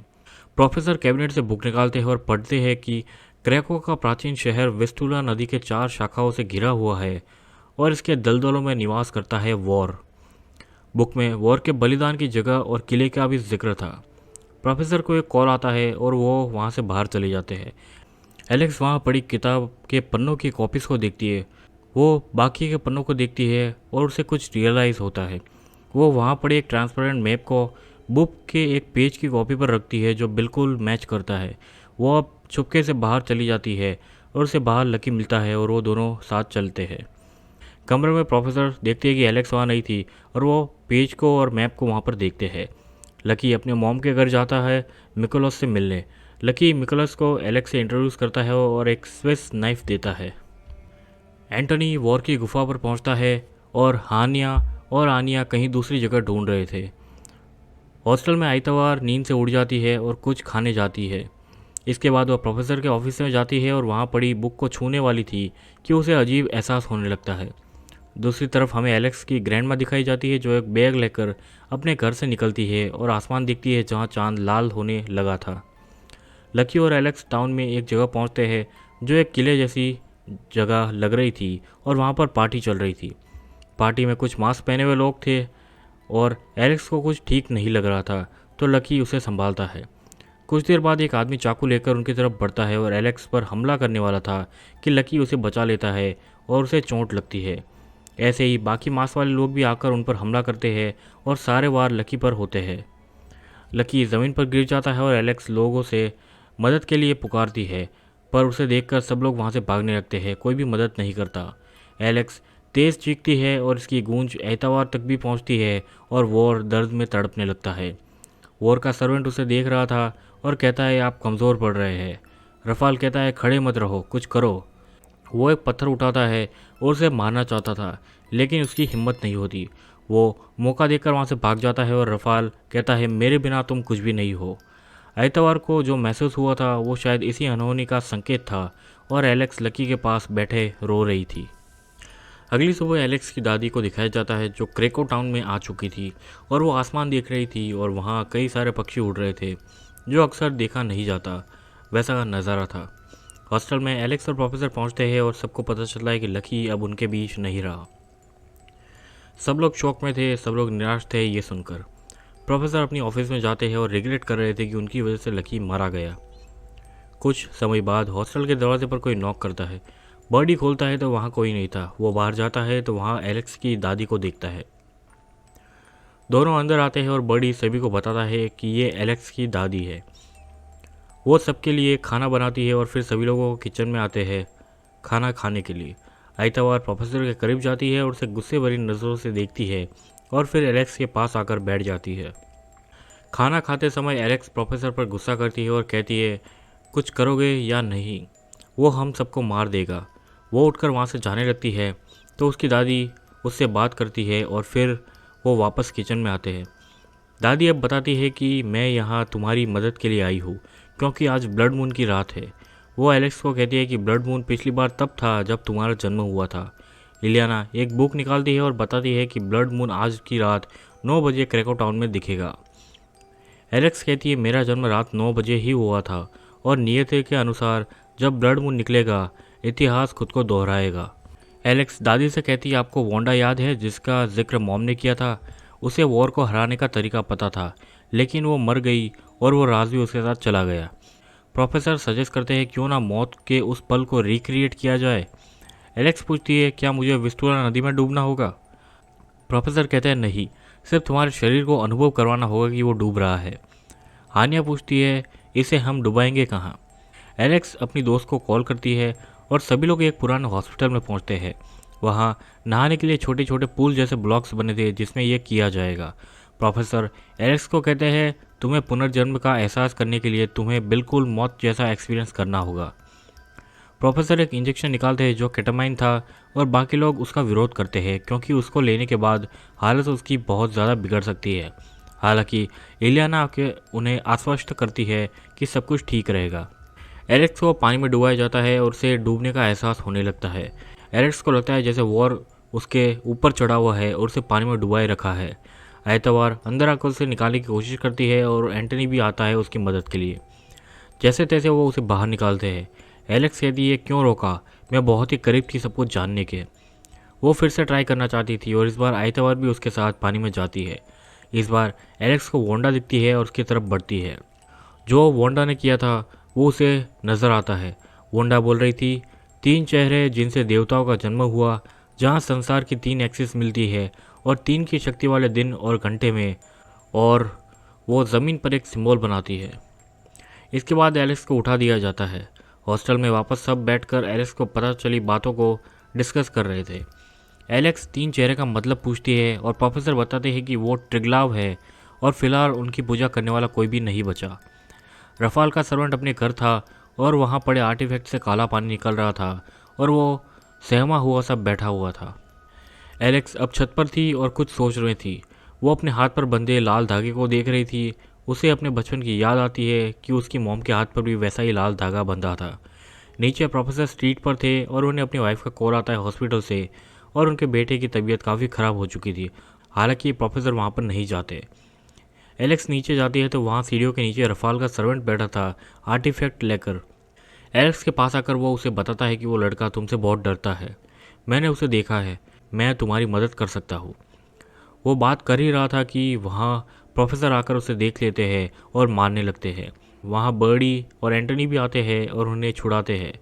Speaker 1: प्रोफेसर कैबिनेट से बुक निकालते हैं और पढ़ते हैं कि क्रैको का प्राचीन शहर विस्टुला नदी के 4 शाखाओं से घिरा हुआ है और इसके दलदलों में निवास करता है वॉर। बुक में वॉर के बलिदान की जगह और किले का भी जिक्र था। प्रोफेसर को एक कॉल आता है और वो वहाँ से बाहर चले जाते हैं। एलेक्स वहाँ पड़ी किताब के पन्नों की कॉपीज़ को देखती है। वो बाकी के पन्नों को देखती है और उसे कुछ रियलाइज़ होता है। वो वहाँ पड़े एक ट्रांसपेरेंट मैप को बुक के एक पेज की कॉपी पर रखती है जो बिल्कुल मैच करता है। वो अब चुपके से बाहर चली जाती है और उसे बाहर लकी मिलता है और वो दोनों साथ चलते हैं। कमरे में प्रोफेसर देखते हैं कि एलेक्स वहाँ नहीं थी और वो पेज को और मैप को वहाँ पर देखते हैं। लकी अपने मॉम के घर जाता है मिकोलस से मिलने। लकी मिकोलस को एलेक्स से इंट्रोड्यूस करता है और एक स्विस नाइफ देता है। एंटनी वॉर की गुफा पर पहुंचता है और हानिया और आनिया कहीं दूसरी जगह ढूंढ रहे थे। हॉस्टल में आइतवार नींद से उड़ जाती है और कुछ खाने जाती है। इसके बाद वह प्रोफेसर के ऑफिस में जाती है और वहाँ पड़ी बुक को छूने वाली थी कि उसे अजीब एहसास होने लगता है। दूसरी तरफ हमें एलेक्स की ग्रैंडमा दिखाई जाती है जो एक बैग लेकर अपने घर से निकलती है और आसमान दिखती है जहाँ चांद लाल होने लगा था। लकी और एलेक्स टाउन में एक जगह पहुँचते हैं जो एक किले जैसी जगह लग रही थी और वहाँ पर पार्टी चल रही थी। पार्टी में कुछ मास्क पहने हुए लोग थे और एलेक्स को कुछ ठीक नहीं लग रहा था, तो लकी उसे संभालता है। कुछ देर बाद एक आदमी चाकू लेकर उनकी तरफ बढ़ता है और एलेक्स पर हमला करने वाला था कि लकी उसे बचा लेता है और उसे चोट लगती है। ऐसे ही बाकी मास्क वाले लोग भी आकर उन पर हमला करते हैं और सारे वार लकी पर होते हैं। लकी ज़मीन पर गिर जाता है और एलेक्स लोगों से मदद के लिए पुकारती है, पर उसे देखकर सब लोग वहाँ से भागने लगते हैं। कोई भी मदद नहीं करता। एलेक्स तेज़ चीखती है और इसकी गूंज एतवार तक भी पहुँचती है और वॉर दर्द में तड़पने लगता है। वॉर का सर्वेंट उसे देख रहा था और कहता है आप कमज़ोर पड़ रहे हैं। रफाल कहता है खड़े मत रहो, कुछ करो। वो एक पत्थर उठाता है और उसे मारना चाहता था, लेकिन उसकी हिम्मत नहीं होती। वो मौका देकर वहाँ से भाग जाता है और रफाल कहता है मेरे बिना तुम कुछ भी नहीं हो। आइतवार को जो महसूस हुआ था वो शायद इसी अनहोनी का संकेत था और एलेक्स लकी के पास बैठे रो रही थी। अगली सुबह एलेक्स की दादी को दिखाया जाता है जो क्रेको टाउन में आ चुकी थी और वो आसमान देख रही थी और वहाँ कई सारे पक्षी उड़ रहे थे जो अक्सर देखा नहीं जाता, वैसा नज़ारा था। हॉस्टल में एलेक्स और प्रोफेसर पहुँचते हैं और सबको पता चलता है कि लकी अब उनके बीच नहीं रहा। सब लोग शौक में थे, सब लोग निराश थे ये सुनकर। प्रोफेसर अपनी ऑफिस में जाते हैं और रिग्रेट कर रहे थे कि उनकी वजह से लकी मारा गया। कुछ समय बाद हॉस्टल के दरवाजे पर कोई नॉक करता है। बर्डी खोलता है तो वहाँ कोई नहीं था। वो बाहर जाता है तो वहाँ एलेक्स की दादी को देखता है। दोनों अंदर आते हैं और बर्डी सभी को बताता है कि ये एलेक्स की दादी है। वो सबके लिए खाना बनाती है और फिर सभी लोगों को किचन में आते हैं खाना खाने के लिए। आइतवार प्रोफेसर के करीब जाती है और उसे गुस्से भरी नज़रों से देखती है और फिर एलेक्स के पास आकर बैठ जाती है। खाना खाते समय एलेक्स प्रोफेसर पर गुस्सा करती है और कहती है कुछ करोगे या नहीं, वो हम सबको मार देगा। वो उठकर वहाँ से जाने लगती है तो उसकी दादी उससे बात करती है और फिर वो वापस किचन में आते हैं। दादी अब बताती है कि मैं यहाँ तुम्हारी मदद के लिए आई हूँ क्योंकि आज ब्लड मून की रात है। वो एलेक्स को कहती है कि ब्लड मून पिछली बार तब था जब तुम्हारा जन्म हुआ था। लिलियाना एक बुक निकालती है और बताती है कि ब्लड मून आज की रात 9 बजे क्रेको टाउन में दिखेगा। एलेक्स कहती है मेरा जन्म रात 9 बजे ही हुआ था और नियत के अनुसार जब ब्लड मून निकलेगा इतिहास खुद को दोहराएगा। एलेक्स दादी से कहती है आपको वांडा याद है जिसका जिक्र मॉम ने किया था? उसे वॉर को हराने का तरीका पता था, लेकिन वो मर गई और वो राज भी उसके साथ चला गया। प्रोफेसर सजेस्ट करते हैं क्यों ना मौत के उस पल को रिक्रिएट किया जाए। एलेक्स पूछती है क्या मुझे विस्टुला नदी में डूबना होगा? प्रोफेसर कहते हैं नहीं, सिर्फ तुम्हारे शरीर को अनुभव करवाना होगा कि वो डूब रहा है। हानिया पूछती है इसे हम डुबाएंगे कहाँ? एलेक्स अपनी दोस्त को कॉल करती है और सभी लोग एक पुराने हॉस्पिटल में पहुंचते हैं। वहाँ नहाने के लिए छोटे छोटे पूल जैसे ब्लॉक्स बने थे जिसमें यह किया जाएगा। प्रोफेसर एलेक्स को कहते हैं तुम्हें पुनर्जन्म का एहसास करने के लिए तुम्हें बिल्कुल मौत जैसा एक्सपीरियंस करना होगा। प्रोफेसर एक इंजेक्शन निकालते हैं जो केटामाइन था और बाकी लोग उसका विरोध करते हैं क्योंकि उसको लेने के बाद हालत उसकी बहुत ज़्यादा बिगड़ सकती है। हालांकि इलियाना आके उन्हें आश्वस्त करती है कि सब कुछ ठीक रहेगा। एलेक्स को पानी में डुबाया जाता है और उसे डूबने का एहसास होने लगता है। एलेक्स को लगता है जैसे वॉर उसके ऊपर चढ़ा हुआ है और उसे पानी में डुबाए रखा है। एतवार अंदर आकर उसे निकालने की कोशिश करती है और एंटनी भी आता है उसकी मदद के लिए। जैसे तैसे वो उसे बाहर निकालते हैं। एलेक्स कहती है क्यों रोका, मैं बहुत ही करीब थी सब कुछ जानने के। वो फिर से ट्राई करना चाहती थी और इस बार आयतवार भी उसके साथ पानी में जाती है। इस बार एलेक्स को वोंडा दिखती है और उसकी तरफ बढ़ती है। जो वोंडा ने किया था वो उसे नज़र आता है। वोंडा बोल रही थी 3 चेहरे जिनसे देवताओं का जन्म हुआ, जहाँ संसार की 3 एक्सिस मिलती है और 3 की शक्ति वाले दिन और घंटे में, और वो ज़मीन पर एक सिंबल बनाती है। इसके बाद एलेक्स को उठा दिया जाता है। हॉस्टल में वापस सब बैठकर एलेक्स को पता चली बातों को डिस्कस कर रहे थे। एलेक्स 3 चेहरे का मतलब पूछती है और प्रोफेसर बताते हैं कि वो ट्रिग्लाव है और फिलहाल उनकी पूजा करने वाला कोई भी नहीं बचा। रफाल का सर्वेंट अपने घर था और वहाँ पड़े आर्टिफैक्ट से काला पानी निकल रहा था और वो सहमा हुआ सब बैठा हुआ था। एलेक्स अब छत पर थी और कुछ सोच रही थी। वो अपने हाथ पर बंधे लाल धागे को देख रही थी। उसे अपने बचपन की याद आती है कि उसकी मॉम के हाथ पर भी वैसा ही लाल धागा बंधा था। नीचे प्रोफेसर स्ट्रीट पर थे और उन्हें अपनी वाइफ का कॉल आता है हॉस्पिटल से और उनके बेटे की तबीयत काफ़ी ख़राब हो चुकी थी। हालांकि प्रोफेसर वहाँ पर नहीं जाते। एलेक्स नीचे जाती है तो वहाँ सीढ़ियों के नीचे रफाल का सर्वेंट बैठा था आर्टिफैक्ट लेकर। एलेक्स के पास आकर वो उसे बताता है कि वो लड़का तुमसे बहुत डरता है, मैंने उसे देखा है, मैं तुम्हारी मदद कर सकता हूँ। वो बात कर ही रहा था कि वहाँ प्रोफेसर आकर उसे देख लेते हैं और मारने लगते हैं। वहाँ बर्डी और एंटनी भी आते हैं और उन्हें छुड़ाते हैं।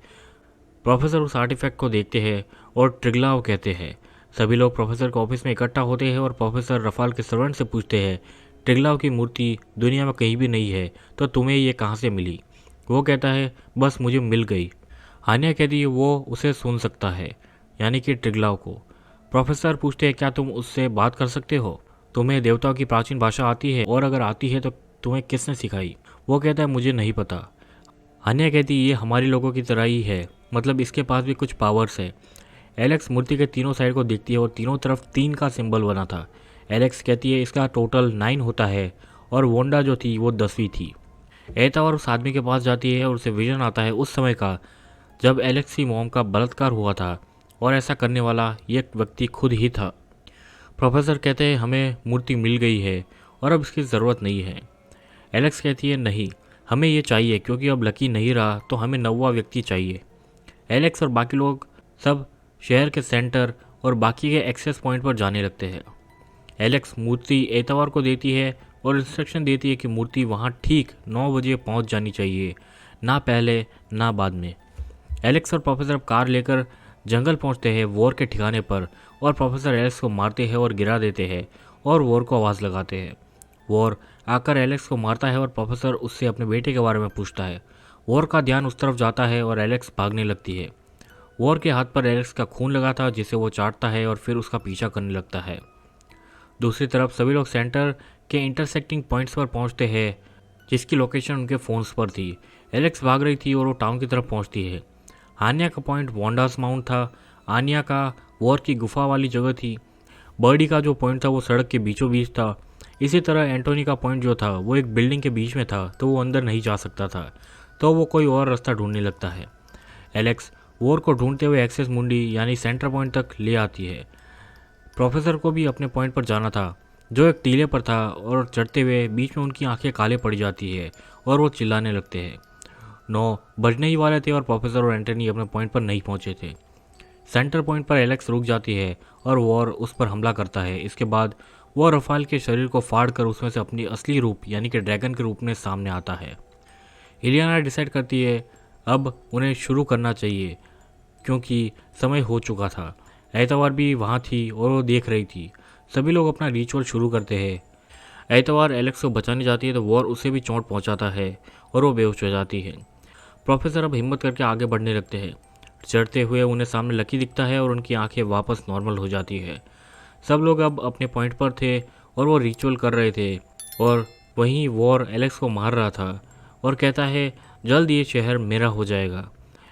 Speaker 1: प्रोफेसर उस आर्टिफैक्ट को देखते हैं और ट्रिग्लाव कहते हैं। सभी लोग प्रोफेसर के ऑफिस में इकट्ठा होते हैं और प्रोफेसर रफाल के सर्वेंट से पूछते हैं ट्रिग्लाव की मूर्ति दुनिया में कहीं भी नहीं है तो तुम्हें ये कहाँ से मिली। वो कहता है बस मुझे मिल गई। हानिया कहती है वो उसे सुन सकता है, यानी कि ट्रिग्लाव को। प्रोफेसर पूछते हैं क्या तुम उससे बात कर सकते हो, तुम्हें देवताओं की प्राचीन भाषा आती है और अगर आती है तो तुम्हें किसने सिखाई। वो कहता है मुझे नहीं पता। हानिया कहती है ये हमारे लोगों की तरह ही है, मतलब इसके पास भी कुछ पावर्स है। एलेक्स मूर्ति के तीनों साइड को देखती है और तीनों तरफ 3 का सिंबल बना था। एलेक्स कहती है इसका टोटल 9 होता है और वोंडा जो थी वो 10वीं थी। एतवार उस आदमी के पास जाती है और उसे विजन आता है उस समय का जब एलेक्स की मॉम का बलात्कार हुआ था और ऐसा करने वाला ये व्यक्ति खुद ही था। प्रोफेसर कहते हैं हमें मूर्ति मिल गई है और अब इसकी ज़रूरत नहीं है। एलेक्स कहती है नहीं, हमें ये चाहिए क्योंकि अब लकी नहीं रहा तो हमें 9वां व्यक्ति चाहिए। एलेक्स और बाकी लोग सब शहर के सेंटर और बाकी के एक्सेस पॉइंट पर जाने लगते हैं। एलेक्स मूर्ति एतवार को देती है और इंस्ट्रक्शन देती है कि मूर्ति वहाँ ठीक 9 बजे पहुँच जानी चाहिए, ना पहले ना बाद में। एलेक्स और प्रोफेसर कार लेकर जंगल पहुँचते हैं वॉर के ठिकाने पर और प्रोफेसर एलेक्स को मारते हैं और गिरा देते हैं और वॉर को आवाज़ लगाते हैं। वॉर आकर एलेक्स को मारता है और प्रोफेसर उससे अपने बेटे के बारे में पूछता है। वॉर का ध्यान उस तरफ जाता है और एलेक्स भागने लगती है। वॉर के हाथ पर एलेक्स का खून लगा था जिसे वो चाटता है और फिर उसका पीछा करने लगता है। दूसरी तरफ सभी लोग सेंटर के इंटरसेक्टिंग पॉइंट्स पर पहुंचते हैं जिसकी लोकेशन उनके फ़ोन्स पर थी। एलेक्स भाग रही थी और वो टाउन की तरफ पहुंचती है। आनिया का पॉइंट वोंडास माउंट था। आनिया का वॉर की गुफा वाली जगह थी। बर्डी का जो पॉइंट था वो सड़क के बीचों बीच था। इसी तरह एंटोनी का पॉइंट जो था वो एक बिल्डिंग के बीच में था तो वो अंदर नहीं जा सकता था, तो वो कोई और रास्ता ढूंढने लगता है। एलेक्स वॉर को ढूंढते हुए एक्सेस मुंडी यानी सेंटर पॉइंट तक ले आती है। प्रोफेसर को भी अपने पॉइंट पर जाना था जो एक टीले पर था और चढ़ते हुए बीच में उनकी आंखें काले पड़ जाती है और वो चिल्लाने लगते हैं। 9 बजने ही वाले थे और प्रोफेसर और एंटनी अपने पॉइंट पर नहीं पहुंचे थे। सेंटर पॉइंट पर एलेक्स रुक जाती है और वॉर उस पर हमला करता है। इसके बाद वो रफाल के शरीर को फाड़ कर उसमें से अपनी असली रूप यानी कि ड्रैगन के रूप में सामने आता है। इलियाना डिसाइड करती है अब उन्हें शुरू करना चाहिए क्योंकि समय हो चुका था। एतवार भी वहाँ थी और वो देख रही थी। सभी लोग अपना रिचुअल शुरू करते हैं। एतवार एलेक्स को बचाने जाती है तो वॉर उसे भी चोट पहुँचाता है और वो बेहोश हो जाती है। प्रोफेसर अब हिम्मत करके आगे बढ़ने लगते हैं। चढ़ते हुए उन्हें सामने लकी दिखता है और उनकी आंखें वापस नॉर्मल हो जाती है। सब लोग अब अपने पॉइंट पर थे और वो रिचुअल कर रहे थे और वहीं वॉर एलेक्स को मार रहा था और कहता है जल्द ये शहर मेरा हो जाएगा।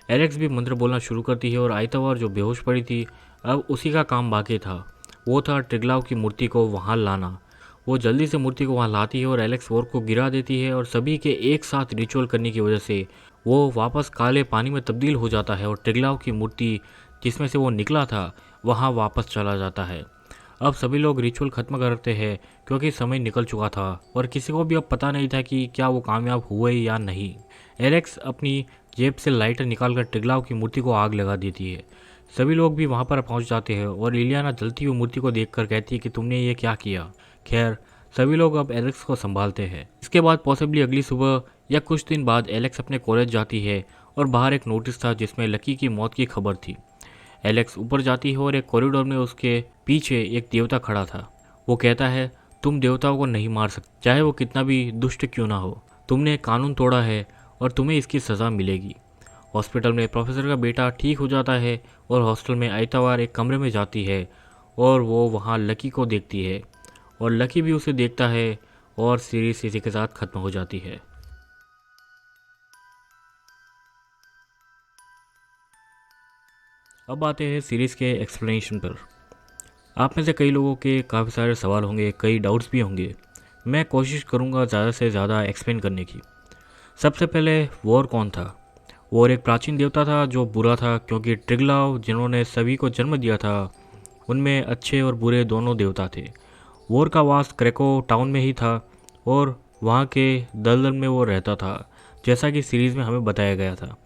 Speaker 1: एलेक्स भी मंत्र बोलना शुरू करती है और आइतावार जो बेहोश पड़ी थी अब उसी का काम बाकी था, वो था ट्रिगलाव की मूर्ति को वहाँ लाना। वो जल्दी से मूर्ति को वहाँ लाती है और एलेक्स वॉर को गिरा देती है और सभी के एक साथ रिचुअल करने की वजह से वो वापस काले पानी में तब्दील हो जाता है और ट्रिगलाव की मूर्ति जिसमें से वो निकला था वहाँ वापस चला जाता है। अब सभी लोग रिचुअल ख़त्म करते हैं क्योंकि समय निकल चुका था और किसी को भी अब पता नहीं था कि क्या वो कामयाब हुए या नहीं। एलेक्स अपनी जेब से लाइटर निकालकर ट्रिगलाव की मूर्ति को आग लगा देती है। सभी लोग भी वहाँ पर पहुँच जाते हैं और इलियाना जलती हुई मूर्ति को देखकर कहती है कि तुमने ये क्या किया। खैर सभी लोग अब एलेक्स को संभालते हैं। इसके बाद पॉसिबली अगली सुबह या कुछ दिन बाद एलेक्स अपने कॉलेज जाती है और बाहर एक नोटिस था जिसमें लकी की मौत की खबर थी। एलेक्स ऊपर जाती है और एक कॉरिडोर में उसके पीछे एक देवता खड़ा था। वो कहता है तुम देवताओं को नहीं मार सकते, चाहे वो कितना भी दुष्ट क्यों ना हो। तुमने कानून तोड़ा है और तुम्हें इसकी सज़ा मिलेगी। हॉस्पिटल में प्रोफेसर का बेटा ठीक हो जाता है और हॉस्टल में आइतावार एक कमरे में जाती है और वो वहाँ लकी को देखती है और लकी भी उसे देखता है और सीरीज इसी के साथ ख़त्म हो जाती है। अब आते हैं सीरीज़ के एक्सप्लेनेशन पर। आप में से कई लोगों के काफ़ी सारे सवाल होंगे, कई डाउट्स भी होंगे। मैं कोशिश करूँगा ज़्यादा से ज़्यादा एक्सप्लेन करने की। सबसे पहले वॉर कौन था? वॉर एक प्राचीन देवता था जो बुरा था क्योंकि ट्रिगलाव जिन्होंने सभी को जन्म दिया था उनमें अच्छे और बुरे दोनों देवता थे। वॉर का वास क्रेको टाउन में ही था और वहाँ के दलदल में वो रहता था, जैसा कि सीरीज़ में हमें बताया गया था।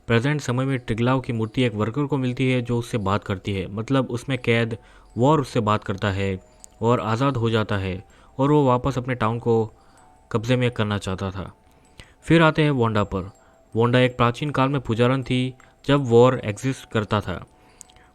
Speaker 1: प्रेजेंट समय में ट्रिगलाव की मूर्ति एक वर्कर को मिलती है जो उससे बात करती है, मतलब उसमें कैद वॉर उससे बात करता है और आज़ाद हो जाता है और वो वापस अपने टाउन को कब्जे में करना चाहता था। फिर आते हैं वोंडा पर। वोंडा एक प्राचीन काल में पुजारन थी जब वॉर एग्जिस्ट करता था।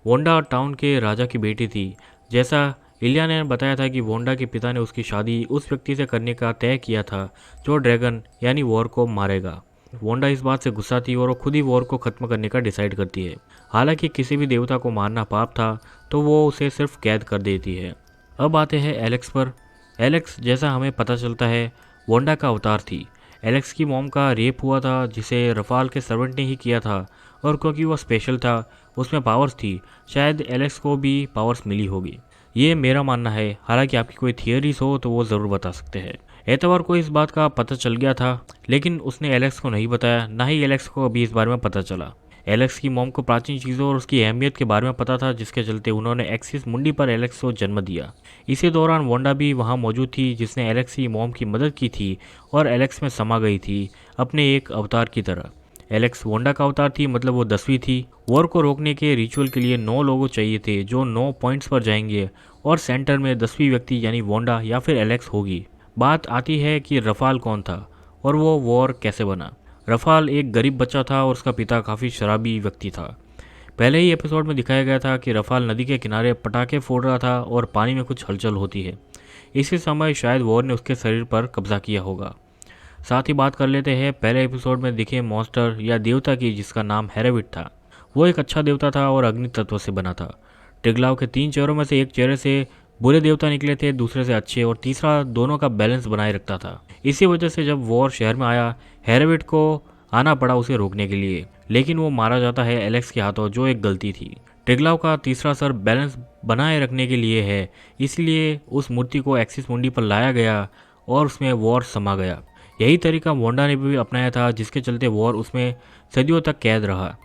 Speaker 1: वोंडा टाउन के राजा की बेटी थी। जैसा इलिया ने बताया था कि वोंडा के पिता ने उसकी शादी उस व्यक्ति से करने का तय किया था जो ड्रैगन यानी वॉर को मारेगा। वोंडा इस बात से गुस्सा थी और वो खुद ही वॉर को ख़त्म करने का डिसाइड करती है। हालांकि किसी भी देवता को मारना पाप था तो वो उसे सिर्फ कैद कर देती है। अब आते हैं एलेक्स पर। एलेक्स जैसा हमें पता चलता है वोंडा का अवतार थी। एलेक्स की मॉम का रेप हुआ था जिसे रफाल के सर्वेंट ने ही किया था और क्योंकि वह स्पेशल था, उसमें पावर्स थी, शायद एलेक्स को भी पावर्स मिली होगी। ये मेरा मानना है, हालांकि आपकी कोई थियरीज हो तो वो ज़रूर बता सकते हैं। एतवार को इस बात का पता चल गया था लेकिन उसने एलेक्स को नहीं बताया, ना ही एलेक्स को अभी इस बारे में पता चला। एलेक्स की मॉम को प्राचीन चीज़ों और उसकी अहमियत के बारे में पता था जिसके चलते उन्होंने एक्सिस मुंडी पर एलेक्स को जन्म दिया। इसी दौरान वोंडा भी वहां मौजूद थी जिसने एलेक्स की मॉम की मदद की थी और एलेक्स में समा गई थी अपने एक अवतार की तरह। एलेक्स वोंडा का अवतार थी, मतलब वो 10वीं थी। वॉर को रोकने के रिचुअल के लिए 9 लोगों चाहिए थे जो 9 पॉइंट्स पर जाएंगे और सेंटर में 10वीं व्यक्ति यानी वोंडा या फिर एलेक्स होगी। बात आती है कि रफाल कौन था और वो वॉर कैसे बना। रफाल एक गरीब बच्चा था और उसका पिता काफ़ी शराबी व्यक्ति था। पहले ही एपिसोड में दिखाया गया था कि रफाल नदी के किनारे पटाखे फोड़ रहा था और पानी में कुछ हलचल होती है। इसी समय शायद वॉर ने उसके शरीर पर कब्जा किया होगा। साथ ही बात कर लेते हैं पहले एपिसोड में दिखे मॉन्स्टर या देवता की जिसका नाम हेरेविट था। वो एक अच्छा देवता था और अग्नि तत्व से बना था। ट्रिगलाव के 3 चेहरों में से एक चेहरे से बुरे देवता निकले थे, दूसरे से अच्छे, और तीसरा दोनों का बैलेंस बनाए रखता था। इसी वजह से जब वॉर शहर में आया हेरेविट को आना पड़ा उसे रोकने के लिए, लेकिन वो मारा जाता है एलेक्स के हाथों, जो एक गलती थी। ट्रिगलाव का तीसरा सर बैलेंस बनाए रखने के लिए है, इसलिए उस मूर्ति को एक्सिस मुंडी पर लाया गया और उसमें वॉर समा गया। यही तरीका वोंडा ने भी अपनाया था जिसके चलते वॉर उसमें सदियों तक कैद रहा।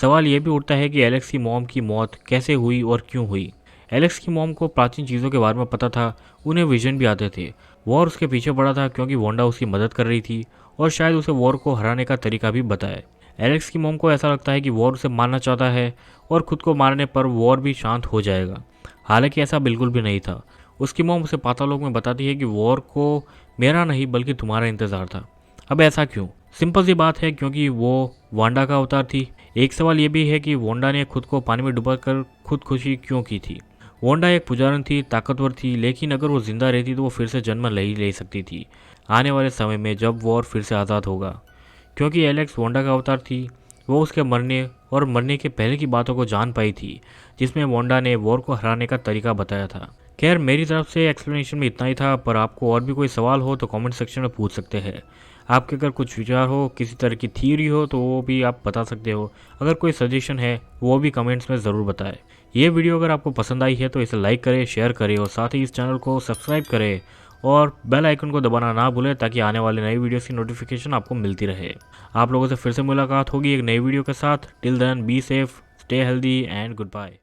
Speaker 1: सवाल यह भी उठता है कि एलेक्स की मॉम की मौत कैसे हुई और क्यों हुई। एलेक्स की मॉम को प्राचीन चीज़ों के बारे में पता था, उन्हें विजन भी आते थे। वॉर उसके पीछे पड़ा था क्योंकि वोंडा उसकी मदद कर रही थी और शायद उसे वॉर को हराने का तरीका भी बताया। एलेक्स की मॉम को ऐसा लगता है कि वॉर उसे मारना चाहता है और खुद को मारने पर वॉर भी शांत हो जाएगा। हालांकि ऐसा बिल्कुल भी नहीं था। उसकी मॉम उसे पातालोक में बताती है कि वॉर को मेरा नहीं बल्कि तुम्हारा इंतज़ार था। अब ऐसा क्यों? सिंपल सी बात है, क्योंकि वो वांडा का अवतार थी। एक सवाल ये भी है कि वोंडा ने खुद को पानी में डुबाकर खुदकुशी क्यों की थी। वोंडा एक पुजारन थी, ताकतवर थी, लेकिन अगर वो जिंदा रहती तो वो फिर से जन्म नहीं ले सकती थी आने वाले समय में जब वॉर फिर से आज़ाद होगा। क्योंकि एलेक्स वोंडा का अवतार थी, वो उसके मरने और मरने के पहले की बातों को जान पाई थी जिसमें वोंडा ने वॉर को हराने का तरीका बताया था। खैर मेरी तरफ से एक्सप्लेनेशन में इतना ही था, पर आपको और भी कोई सवाल हो तो कमेंट सेक्शन में पूछ सकते हैं। आपके अगर कुछ विचार हो, किसी तरह की थ्योरी हो तो वो भी आप बता सकते हो। अगर कोई सजेशन है वो भी कमेंट्स में ज़रूर बताएं। ये वीडियो अगर आपको पसंद आई है तो इसे लाइक करें, शेयर करें और साथ ही इस चैनल को सब्सक्राइब करें और बेल आइकन को दबाना ना भूलें ताकि आने वाले नई वीडियोस की नोटिफिकेशन आपको मिलती रहे। आप लोगों से फिर से मुलाकात होगी एक नई वीडियो के साथ। Till then be safe, stay healthy and good bye.